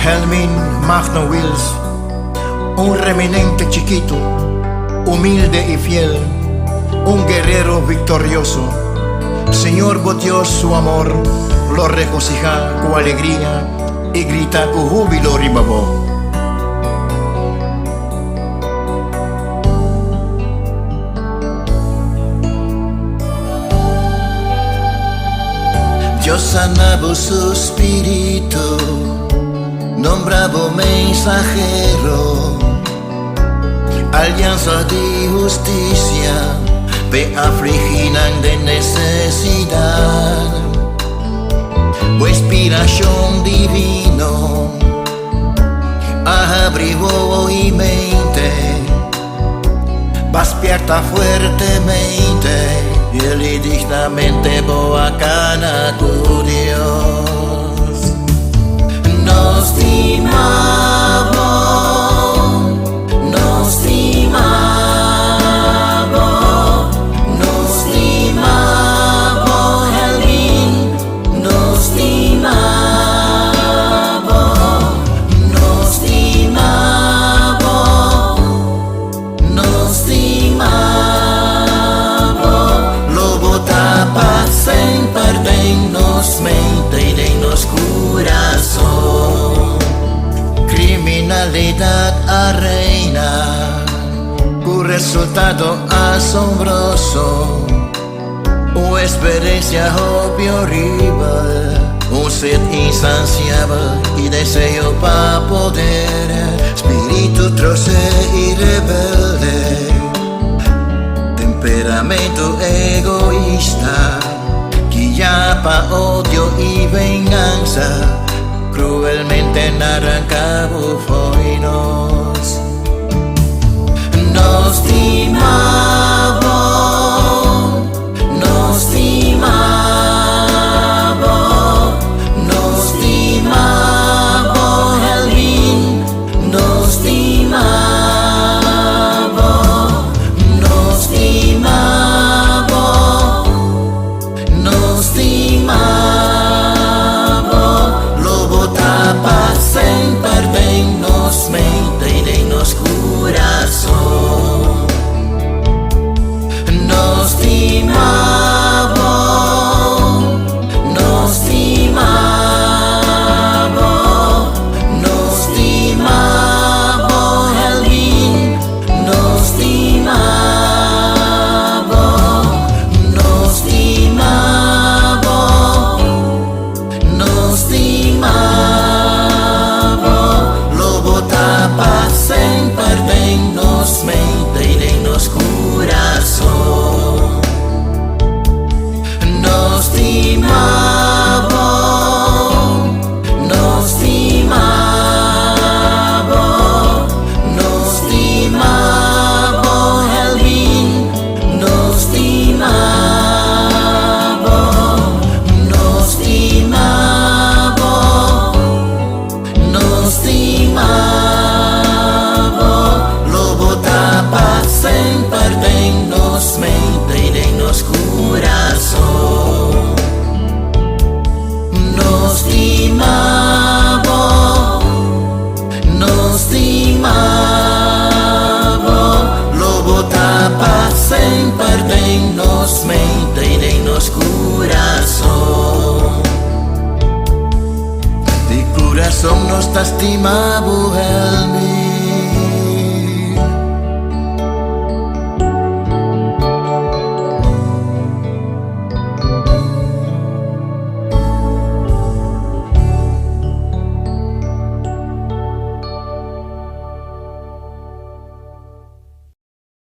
Helmin Magno Wills, un remanente chiquito, humilde y fiel, un guerrero victorioso. Señor Dios, su amor lo regocija con alegría y grita con júbilo ribabó. Dios sanaba su espíritu, nombraba mensajero, alianza de justicia, ve afliginan de necesidad, o inspiración divino, abrió y mente, despierta fuertemente, y él dignamente boa cana tu Dios. Nos estimamos, nos estimamos, nos estimamos, Helmin, nos estimamos, nos estimamos, nos estimamos. Lobo tapa sempre de nos mente y de nos corazón. Criminalidad a reina, un resultado asombroso, una experiencia horrible, un ser insaciable y deseo para poder, espíritu troce y rebelde, temperamento egoísta, guía pa odio y venganza, cruelmente arrancado foi nos. Nos estimamos, nos estimamos, nos estimamos, Helmin, nos estimamos, nos estimamos, nos estimamos. Lobo tapa sempre de nos mente y de nos corazón. Nos estimamos, nos estimamos, nos estimamos, Helmin, nos estimamos, nos estimamos, nos estimamos. Lobo tapa sempre de nos mente y de nos corazón. Nos estimamos, nos estimamos, nos estimamos, Helmin, nos estimamos, nos estimamos, nos estimamos. Lobo tapa sempre de nos mente y de nos corazón. Nos estimamos, nos estimamos. Lobo tapa sempre de nos mente y de nos corazón. De corazón nos estimamos, Helmin.